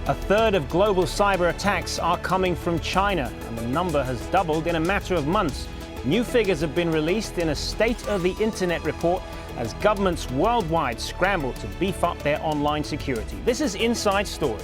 A third of global cyber attacks are coming from China, and the number has doubled in a matter of months. New figures have been released in a State of the Internet report as governments worldwide scramble to beef up their online security. This is Inside Story.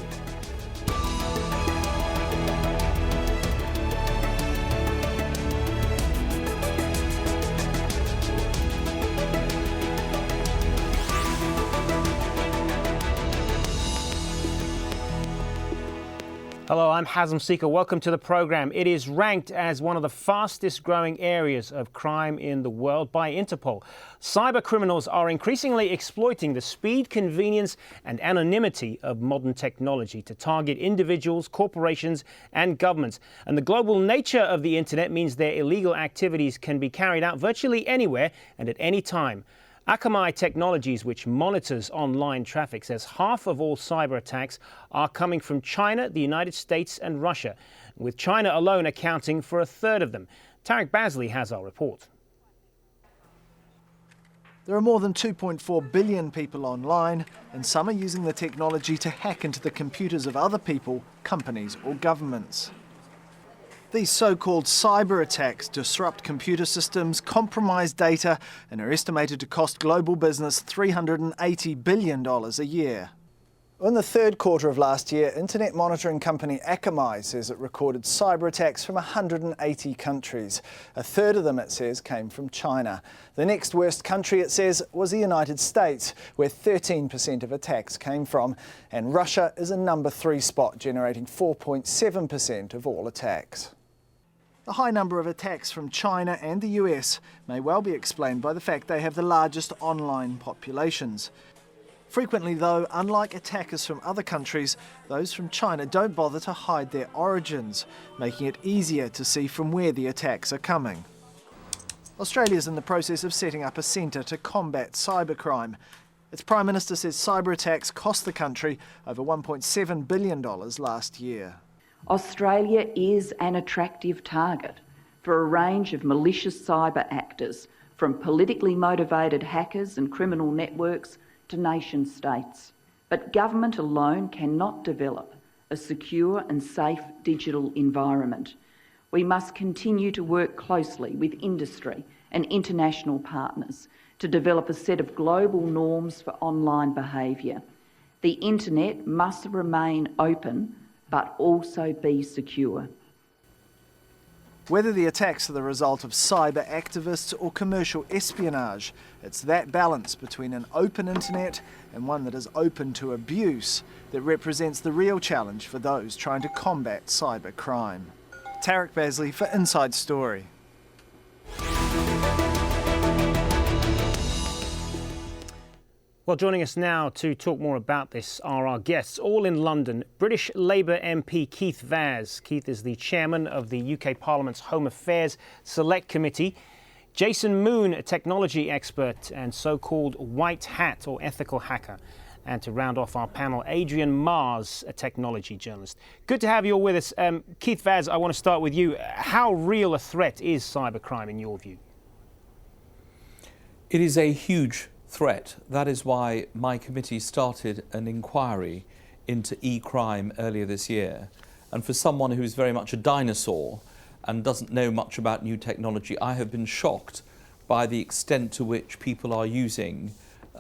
Hello, I'm Hazem Seeker. Welcome to the program. It is ranked as one of the fastest growing areas of crime in the world by Interpol. Cyber criminals are increasingly exploiting the speed, convenience and anonymity of modern technology to target individuals, corporations and governments. And the global nature of the internet means their illegal activities can be carried out virtually anywhere and at any time. Akamai Technologies, which monitors online traffic, says half of all cyber attacks are coming from China, the United States and Russia, with China alone accounting for a third of them. Tarek Basley has our report. There are more than 2.4 billion people online, and some are using the technology to hack into the computers of other people, companies or governments. These so-called cyber attacks disrupt computer systems, compromise data, and are estimated to cost global business $380 billion a year. In the third quarter of last year, internet monitoring company Akamai says it recorded cyber attacks from 180 countries. A third of them, it says, came from China. The next worst country, it says, was the United States, where 13% of attacks came from. And Russia is a number 3 spot, generating 4.7% of all attacks. The high number of attacks from China and the US may well be explained by the fact they have the largest online populations. Frequently, though, unlike attackers from other countries, those from China don't bother to hide their origins, making it easier to see from where the attacks are coming. Australia is in the process of setting up a centre to combat cybercrime. Its Prime Minister says cyber attacks cost the country over $1.7 billion last year. Australia is an attractive target for a range of malicious cyber actors, from politically motivated hackers and criminal networks to nation states. But government alone cannot develop a secure and safe digital environment. We must continue to work closely with industry and international partners to develop a set of global norms for online behaviour. The internet must remain open but also be secure. Whether the attacks are the result of cyber activists or commercial espionage, it's that balance between an open internet and one that is open to abuse that represents the real challenge for those trying to combat cyber crime. Tarek Basley for Inside Story. Well, joining us now to talk more about this are our guests, all in London. British Labour MP Keith Vaz. Keith is the chairman of the UK Parliament's Home Affairs Select Committee. Jason Moon, a technology expert and so-called white hat or ethical hacker. And to round off our panel, Adrian Mars, a technology journalist. Good to have you all with us. Keith Vaz, I want to start with you. How real a threat is cybercrime in your view? It is a huge threat. That is why my committee started an inquiry into e-crime earlier this year. And for someone who's very much a dinosaur and doesn't know much about new technology, I have been shocked by the extent to which people are using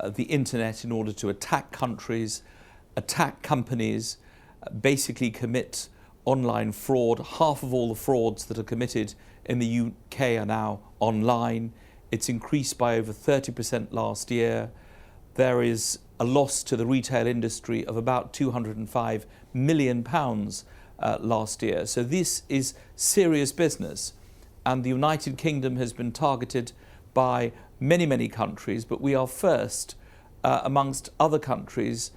the internet in order to attack countries, attack companies, basically commit online fraud. Half of all the frauds that are committed in the UK are now online. It's increased by over 30% last year. There is a loss to the retail industry of about £205 million last year. So this is serious business. And the United Kingdom has been targeted by many, many countries, but we are first amongst other countries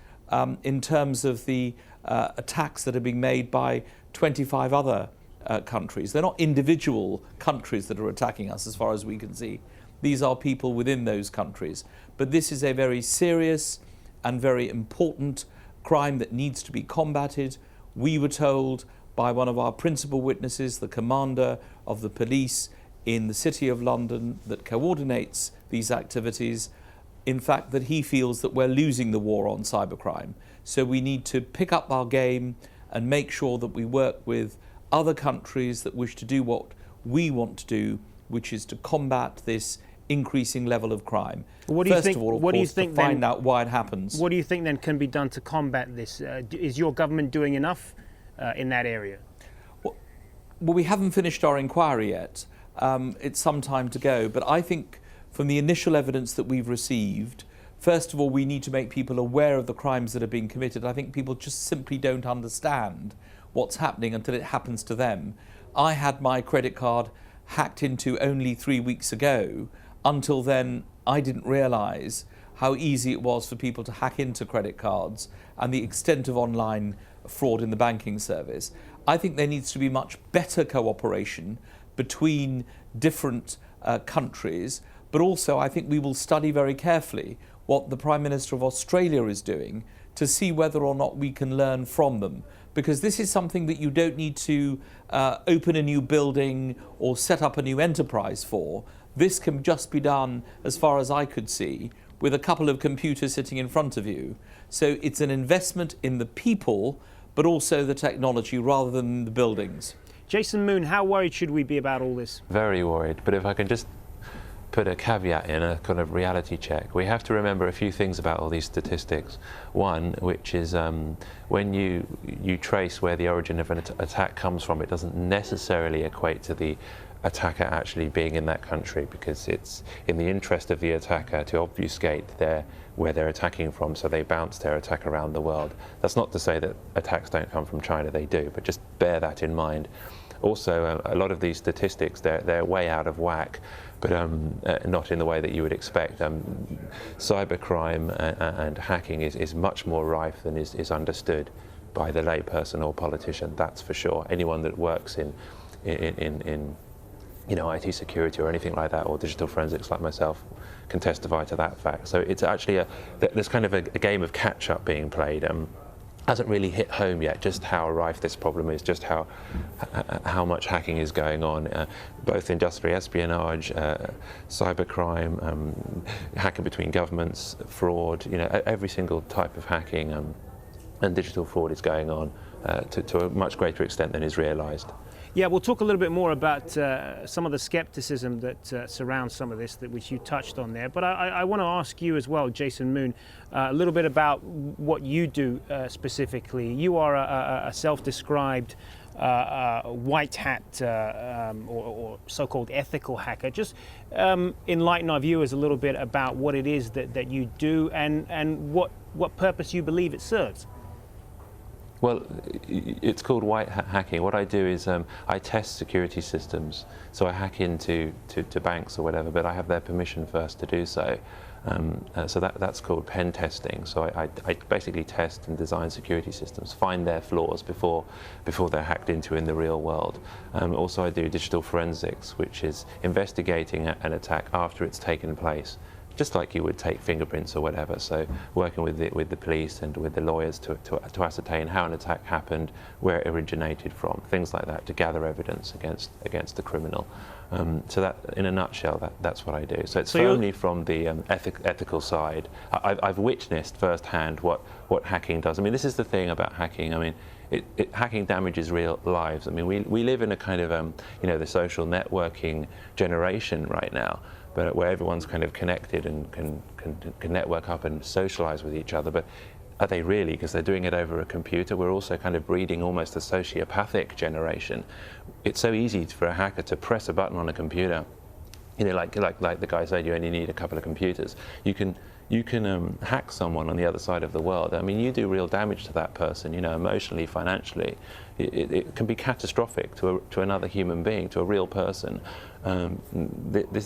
in terms of the attacks that are being made by 25 other countries. They're not individual countries that are attacking us as far as we can see. These are people within those countries. But this is a very serious and very important crime that needs to be combated. We were told by one of our principal witnesses, the commander of the police in the City of London that coordinates these activities, in fact, that he feels that we're losing the war on cybercrime. So we need to pick up our game and make sure that we work with other countries that wish to do what we want to do, which is to combat this increasing level of crime. What do you First think, of all, of what do you course, think to then, find out why it happens. What do you think then can be done to combat this? Is your government doing enough in that area? Well, we haven't finished our inquiry yet. It's some time to go, but I think from the initial evidence that we've received, first of all, we need to make people aware of the crimes that are being committed. I think people just simply don't understand what's happening until it happens to them. I had my credit card hacked into only 3 weeks ago. Until then, I didn't realise how easy it was for people to hack into credit cards and the extent of online fraud in the banking service. I think there needs to be much better cooperation between different countries, but also I think we will study very carefully what the Prime Minister of Australia is doing to see whether or not we can learn from them. Because this is something that you don't need to open a new building or set up a new enterprise for. This can just be done, as far as I could see, with a couple of computers sitting in front of you. So it's an investment in the people, but also the technology rather than the buildings. Jason Moon, how worried should we be about all this? Very worried, but if I can just put a caveat in, a kind of reality check. We have to remember a few things about all these statistics. One, which is when you trace where the origin of an attack comes from, it doesn't necessarily equate to the attacker actually being in that country, because it's in the interest of the attacker to obfuscate where they're attacking from, so they bounce their attack around the world. That's not to say that attacks don't come from China, they do, but just bear that in mind. Also, a lot of these statistics, they're way out of whack, but not in the way that you would expect. Cybercrime and hacking is much more rife than is understood by the layperson or politician, that's for sure. Anyone that works in IT security or anything like that, or digital forensics like myself, can testify to that fact. So it's actually there's kind of a game of catch-up being played. Hasn't really hit home yet just how rife this problem is, just how much hacking is going on, both industrial espionage, cybercrime, hacking between governments, fraud. Every single type of hacking and digital fraud is going on to a much greater extent than is realised. Yeah, we'll talk a little bit more about some of the skepticism that surrounds some of this, which you touched on there. But I want to ask you as well, Jason Moon, a little bit about what you do specifically. You are a self-described white hat or so-called ethical hacker. Just enlighten our viewers a little bit about what it is that you do and what purpose you believe it serves. Well, it's called white hat hacking. What I do is I test security systems. So I hack into banks or whatever, but I have their permission first to do so. So that's called pen testing. So I basically test and design security systems, find their flaws before they're hacked into in the real world. Also I do digital forensics, which is investigating an attack after it's taken place, just like you would take fingerprints or whatever. So working with the police and with the lawyers to ascertain how an attack happened, where it originated from, things like that, to gather evidence against the criminal. So that, in a nutshell, that's what I do. So it's firmly from the ethical side. I've witnessed firsthand what hacking does. I mean, this is the thing about hacking. I mean, hacking damages real lives. I mean, we live in a kind of the social networking generation right now, but where everyone's kind of connected and can network up and socialize with each other. But are they really? Because they're doing it over a computer. We're also kind of breeding almost a sociopathic generation. It's so easy for a hacker to press a button on a computer. Like the guy said, you only need a couple of computers. You can hack someone on the other side of the world. I mean, you do real damage to that person, emotionally, financially. It can be catastrophic to another human being, to a real person. This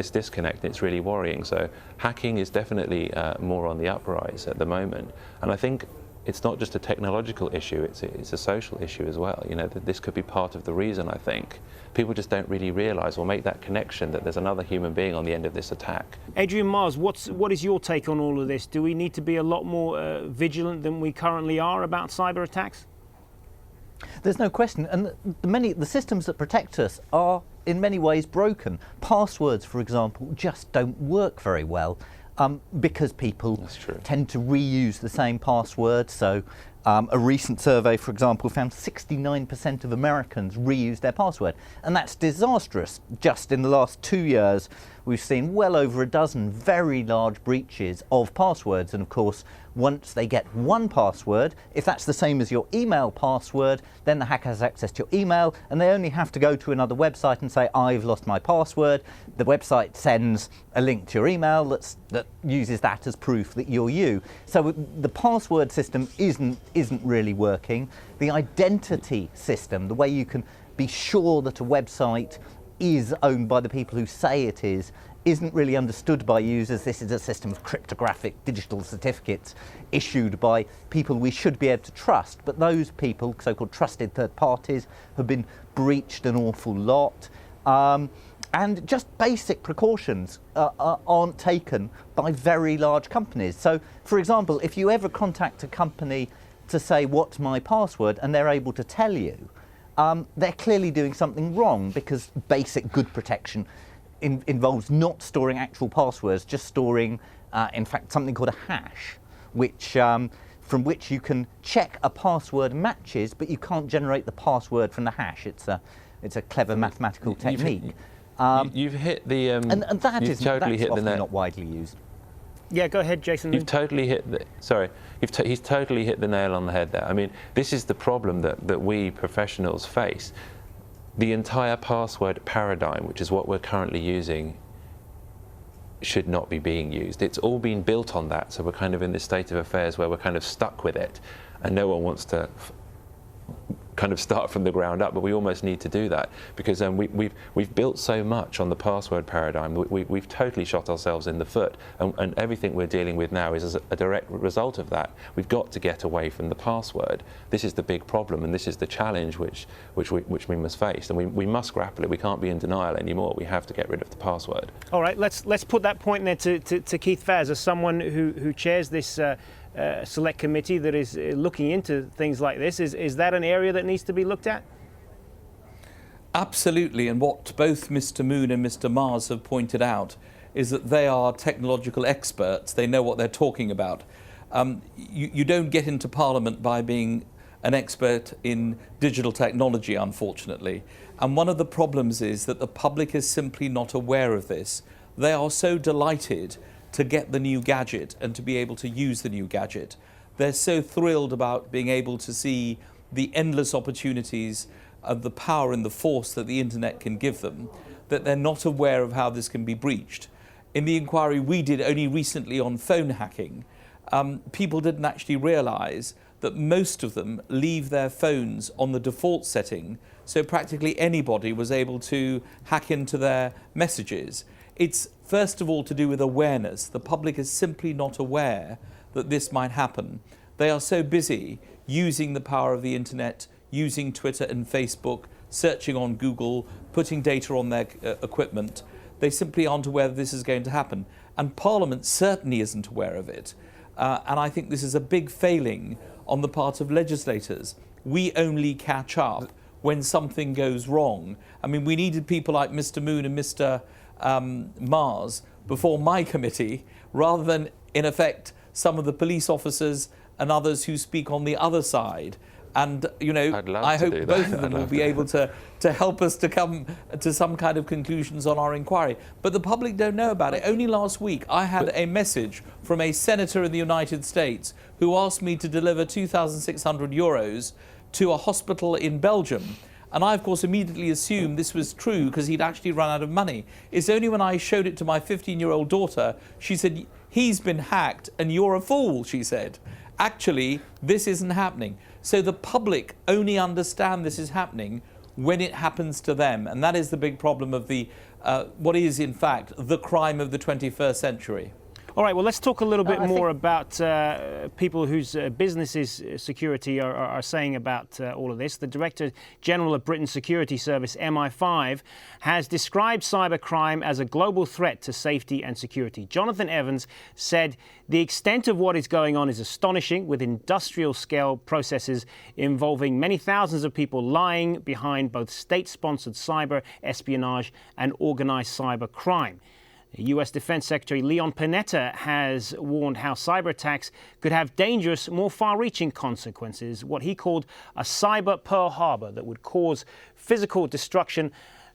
disconnect, it's really worrying. So hacking is definitely more on the uprise at the moment. And I think it's not just a technological issue, it's a social issue as well. This could be part of the reason, I think. People just don't really realise or make that connection that there's another human being on the end of this attack. Adrian Mars, what is your take on all of this? Do we need to be a lot more vigilant than we currently are about cyber attacks? There's no question, and the systems that protect us are in many ways broken. Passwords, for example, just don't work very well. because people That's true. tend to reuse the same password. So a recent survey, for example, found 69% of Americans reuse their password, and that's disastrous. Just in the last 2 years, we've seen well over a dozen very large breaches of passwords, and of course, once they get one password, if that's the same as your email password, then the hacker has access to your email, and they only have to go to another website and say, I've lost my password. The website sends a link to your email that uses that as proof that you're you. So the password system isn't really working. The identity system, the way you can be sure that a website is owned by the people who say it is, isn't really understood by users. This is a system of cryptographic digital certificates issued by people we should be able to trust. But those people, so-called trusted third parties, have been breached an awful lot. And just basic precautions aren't taken by very large companies. So, for example, if you ever contact a company to say, what's my password, and they're able to tell you, they're clearly doing something wrong, because basic good protection involves not storing actual passwords, just storing, in fact, something called a hash, which from which you can check a password matches, but you can't generate the password from the hash. It's a clever mathematical technique. You've hit the and that you've is totally hit the often nail. not widely used. Yeah, go ahead, Jason. You've totally hit the he's totally hit the nail on the head there. I mean, this is the problem that we professionals face. The entire password paradigm, which is what we're currently using, should not be being used. It's all been built on that, so we're kind of in this state of affairs where we're kind of stuck with it, and no one wants to kind of start from the ground up, but we almost need to do that, because we've built so much on the password paradigm. We've totally shot ourselves in the foot, and everything we're dealing with now is as a direct result of that. We've got to get away from the password. This is the big problem, and this is the challenge which we must face, and we must grapple it. We can't be in denial anymore. We have to get rid of the password. All right, let's put that point there to Keith Faz, as someone who chairs this select committee that is looking into things like this. Is that an area that needs to be looked at? Absolutely, and what both Mr. Moon and Mr. Mars have pointed out is that they are technological experts. They know what they're talking about. You don't get into Parliament by being an expert in digital technology, unfortunately. And one of the problems is that the public is simply not aware of this. They are so delighted to get the new gadget and to be able to use the new gadget. They're so thrilled about being able to see the endless opportunities of the power and the force that the internet can give them, that they're not aware of how this can be breached. In the inquiry we did only recently on phone hacking, people didn't actually realise that most of them leave their phones on the default setting, so practically anybody was able to hack into their messages. It's first of all to do with awareness. The public is simply not aware that this might happen. They are so busy using the power of the internet, using Twitter and Facebook, searching on Google, putting data on their equipment. They simply aren't aware that this is going to happen. And Parliament certainly isn't aware of it. And I think this is a big failing on the part of legislators. We only catch up when something goes wrong. I mean, we needed people like Mr. Moon and Mr. Mars before my committee, rather than, in effect, some of the police officers and others who speak on the other side. And, you know, I hope both of them will be able to help us to come to some kind of conclusions on our inquiry. But the public don't know about it. Only last week I had a message from a senator in the United States who asked me to deliver €2,600 to a hospital in Belgium. And I, of course, immediately assumed this was true because he'd actually run out of money. It's only when I showed it to my 15-year-old daughter, she said, he's been hacked and you're a fool, she said. Actually, this isn't happening. So the public only understand this is happening when it happens to them. And that is the big problem of the what is, in fact, the crime of the 21st century. All right, well, let's talk a little bit more about people whose businesses' security are saying about all of this. The Director General of Britain's Security Service, MI5, has described cybercrime as a global threat to safety and security. Jonathan Evans said the extent of what is going on is astonishing, with industrial-scale processes involving many thousands of people lying behind both state-sponsored cyber espionage and organised cyber crime. US Defense Secretary Leon Panetta has warned how cyber attacks could have dangerous, more far-reaching consequences, what he called a cyber Pearl Harbor that would cause physical destruction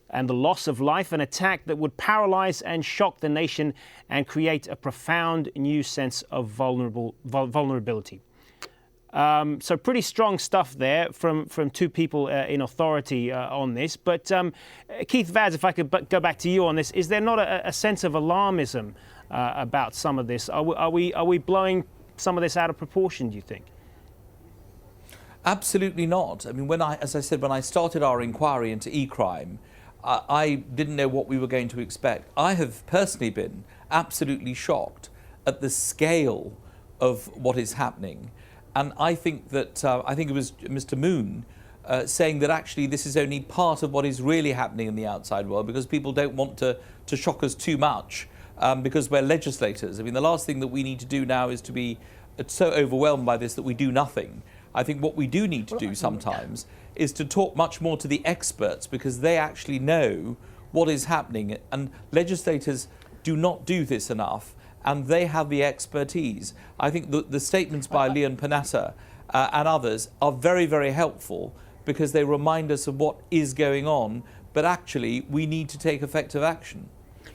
and the loss of life, an attack that would paralyze and shock the nation and create a profound new sense of vulnerability. So pretty strong stuff there from two people in authority on this. But Keith Vaz, if I could go back to you on this, is there not a sense of alarmism about some of this? Are we blowing some of this out of proportion, do you think? Absolutely not. I mean, as I said, when I started our inquiry into e-crime, I didn't know what we were going to expect. I have personally been absolutely shocked at the scale of what is happening. And I think that, I think it was Mr. Moon saying that actually this is only part of what is really happening in the outside world, because people don't want to shock us too much because we're legislators. I mean, the last thing that we need to do now is to be so overwhelmed by this that we do nothing. I think what we do need to do sometimes is to talk much more to the experts, because they actually know what is happening, and legislators do not do this enough. And they have the expertise. I think the statements by Leon Panetta and others are very, very helpful, because they remind us of what is going on, but actually we need to take effective action.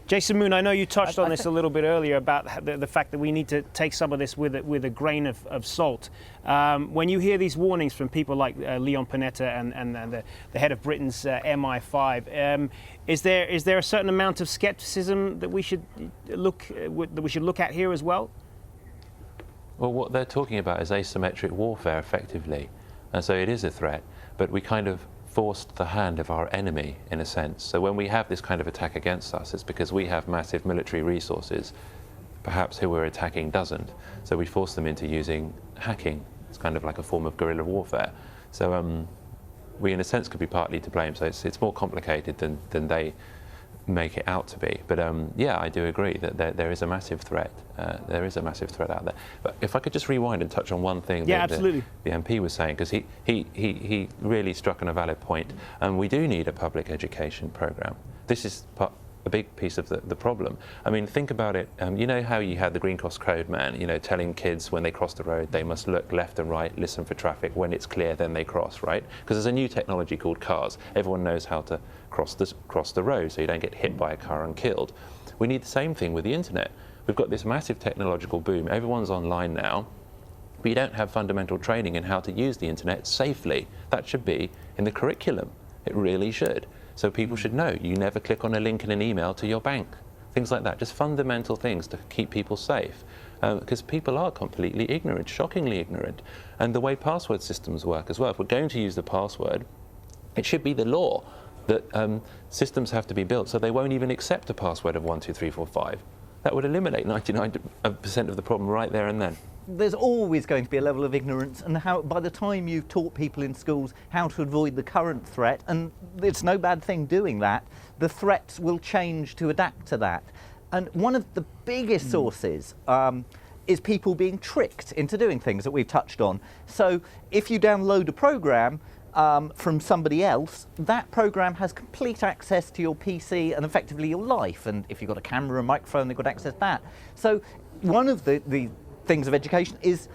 Jason Moon, I know you touched on this a little bit earlier about the fact that we need to take some of this with a grain of salt. When you hear these warnings from people like Leon Panetta and the head of Britain's MI5, is there a certain amount of skepticism that we should look at here as well? Well, what they're talking about is asymmetric warfare, effectively, and so it is a threat. But we kind of forced the hand of our enemy, in a sense. So when we have this kind of attack against us, it's because we have massive military resources. Perhaps who we're attacking doesn't. So we force them into using hacking. It's kind of like a form of guerrilla warfare. So we, in a sense, could be partly to blame. So it's more complicated than they make it out to be. But yeah, I do agree that there is a massive threat. There is a massive threat out there. But if I could just rewind and touch on one thing that the MP was saying, because he really struck on a valid point. And we do need a public education programme. This is a big piece of the problem. I mean, think about it. You know how you had the Green Cross Code man, you know, telling kids when they cross the road they must look left and right, listen for traffic. When it's clear, then they cross, right? Because there's a new technology called cars. Everyone knows how to cross the road so you don't get hit by a car and killed. We need the same thing with the internet. We've got this massive technological boom. Everyone's online now, but you don't have fundamental training in how to use the internet safely. That should be in the curriculum. It really should. So people should know you never click on a link in an email to your bank. Things like that, just fundamental things to keep people safe. Because people are completely ignorant, shockingly ignorant. And the way password systems work as well, if we're going to use the password, it should be the law that systems have to be built so they won't even accept a password of 12345. That would eliminate 99% of the problem right there and then. There's always going to be a level of ignorance, and how by the time you've taught people in schools how to avoid the current threat, and it's no bad thing doing that, the threats will change to adapt to that. And one of the biggest sources is people being tricked into doing things that we've touched on. So if you download a program from somebody else, that program has complete access to your PC and effectively your life. And if you've got a camera and microphone, they've got access to that. So one of the things of education is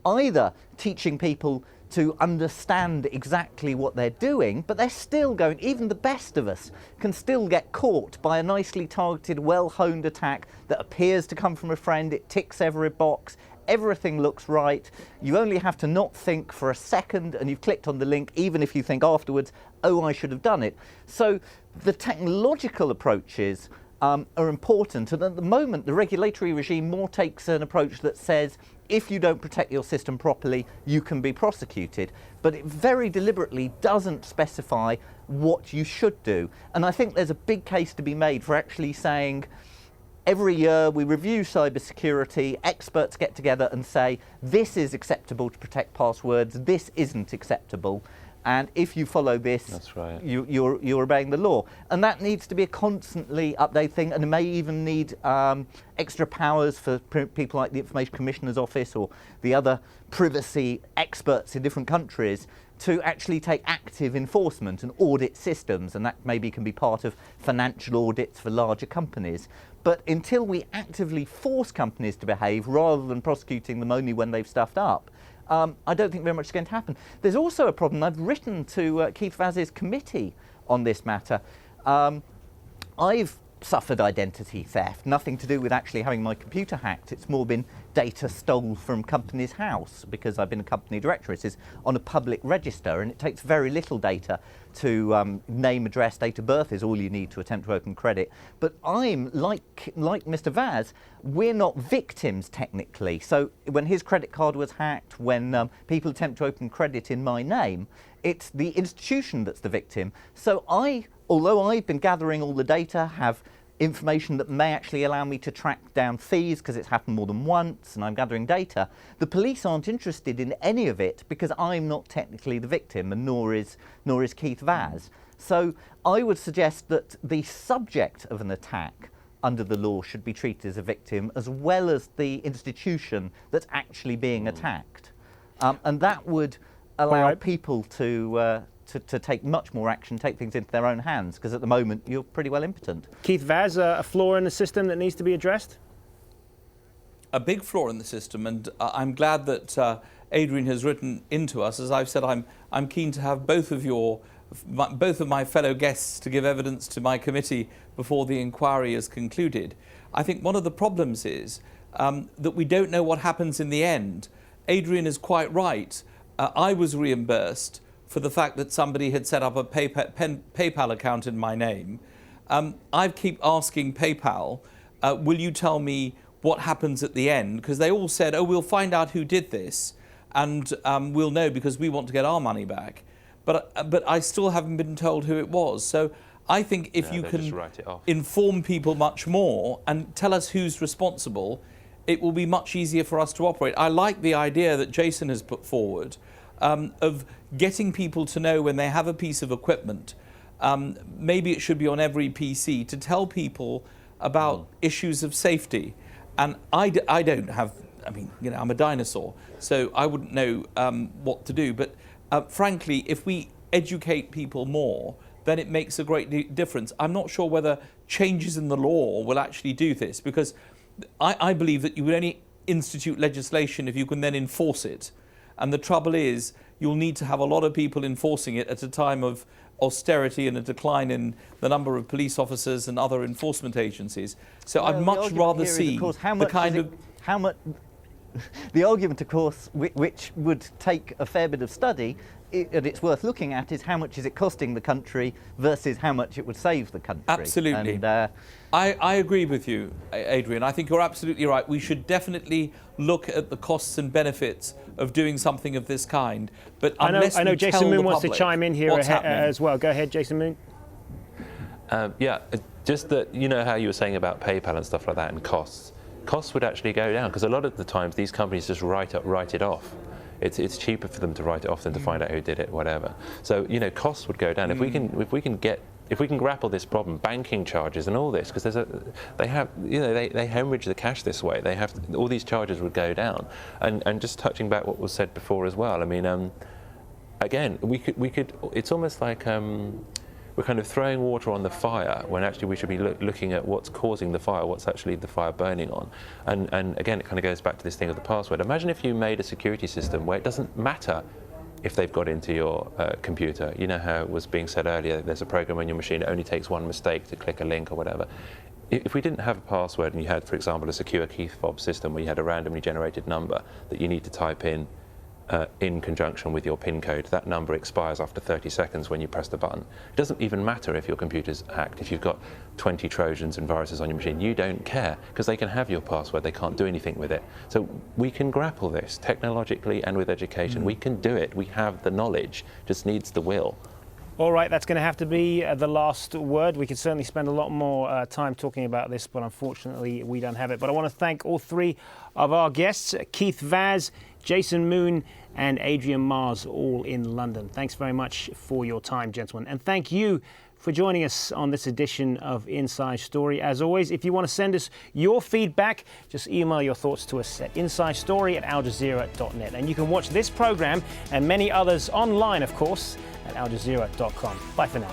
either teaching people to understand exactly what they're doing, but they're still going, even the best of us can still get caught by a nicely targeted, well-honed attack that appears to come from a friend, it ticks every box, everything looks right, you only have to not think for a second and you've clicked on the link, even if you think afterwards, oh, I should have done it. So the technological approaches are important, and at the moment the regulatory regime more takes an approach that says if you don't protect your system properly you can be prosecuted, but it very deliberately doesn't specify what you should do. And I think there's a big case to be made for actually saying every year we review cybersecurity, experts get together and say this is acceptable to protect passwords, this isn't acceptable. And if you follow this, that's right, you're obeying the law. And that needs to be a constantly updated thing, and it may even need extra powers for people like the Information Commissioner's Office or the other privacy experts in different countries to actually take active enforcement and audit systems, and that maybe can be part of financial audits for larger companies. But until we actively force companies to behave rather than prosecuting them only when they've stuffed up, I don't think very much is going to happen. There's also a problem. I've written to Keith Vaz's committee on this matter. I've suffered identity theft, nothing to do with actually having my computer hacked. It's more been data stole from company's house because I've been a company director. It is on a public register and it takes very little data to name, address, date of birth is all you need to attempt to open credit. But I'm, like Mr. Vaz, we're not victims technically. So when his credit card was hacked, when people attempt to open credit in my name, it's the institution that's the victim. So although I've been gathering all the data, have information that may actually allow me to track down thieves because it's happened more than once and I'm gathering data, the police aren't interested in any of it because I'm not technically the victim and nor is Keith Vaz. So I would suggest that the subject of an attack under the law should be treated as a victim as well as the institution that's actually being attacked. And that would allow people to take much more action, take things into their own hands, because at the moment you're pretty well impotent. Keith Vaz, a flaw in the system that needs to be addressed? A big flaw in the system, and I'm glad that Adrian has written into us. As I've said, I'm keen to have both of my fellow guests to give evidence to my committee before the inquiry is concluded. I think one of the problems is that we don't know what happens in the end. Adrian is quite right. I was reimbursed for the fact that somebody had set up a PayPal account in my name. I keep asking PayPal, will you tell me what happens at the end? Because they all said, oh, we'll find out who did this and we'll know because we want to get our money back. But I still haven't been told who it was. So I think if you can inform people much more and tell us who's responsible, it will be much easier for us to operate. I like the idea that Jason has put forward of getting people to know when they have a piece of equipment. Maybe it should be on every PC to tell people about issues of safety. And I don't have, I mean, you know, I'm a dinosaur, so I wouldn't know what to do. But frankly, if we educate people more, then it makes a great difference. I'm not sure whether changes in the law will actually do this, because I believe that you would only institute legislation if you can then enforce it. And the trouble is, you'll need to have a lot of people enforcing it at a time of austerity and a decline in the number of police officers and other enforcement agencies. So I'd much rather see the kind of... The argument, of course, which would take a fair bit of study, and it's worth looking at, is how much is it costing the country versus how much it would save the country. Absolutely. And, I agree with you, Adrian. I think you're absolutely right. We should definitely look at the costs and benefits of doing something of this kind. But I know Jason Moon wants to chime in here as well. Go ahead, Jason Moon. Yeah, just that, you know how you were saying about PayPal and stuff like that and costs. Costs would actually go down because a lot of the times these companies just write it off. It's cheaper for them to write it off than to find out who did it, whatever. So, you know, costs would go down if we can grapple this problem, banking charges and all this, because they hemorrhage the cash this way. All these charges would go down. And just touching back what was said before as well. I mean, again, we could. It's almost like we're kind of throwing water on the fire when actually we should be looking at what's causing the fire, what's actually the fire burning on. And again, it kind of goes back to this thing of the password. Imagine if you made a security system where it doesn't matter if they've got into your computer. You know how it was being said earlier, there's a program on your machine, it only takes one mistake to click a link or whatever. If we didn't have a password and you had, for example, a secure key fob system where you had a randomly generated number that you need to type in conjunction with your PIN code, that number expires after 30 seconds when you press the button. It doesn't even matter if your computer's hacked. If you've got 20 Trojans and viruses on your machine, you don't care because they can have your password, they can't do anything with it. So we can grapple this technologically and with education. We can do it. We have the knowledge, just needs the will. All right, that's going to have to be the last word. We could certainly spend a lot more time talking about this, but unfortunately we don't have it. But I want to thank all three of our guests, Keith Vaz, Jason Moon and Adrian Mars, all in London. Thanks very much for your time, gentlemen. And thank you for joining us on this edition of Inside Story. As always, if you want to send us your feedback, just email your thoughts to us at insidestory@aljazeera.net. And you can watch this program and many others online, of course, at aljazeera.com. Bye for now.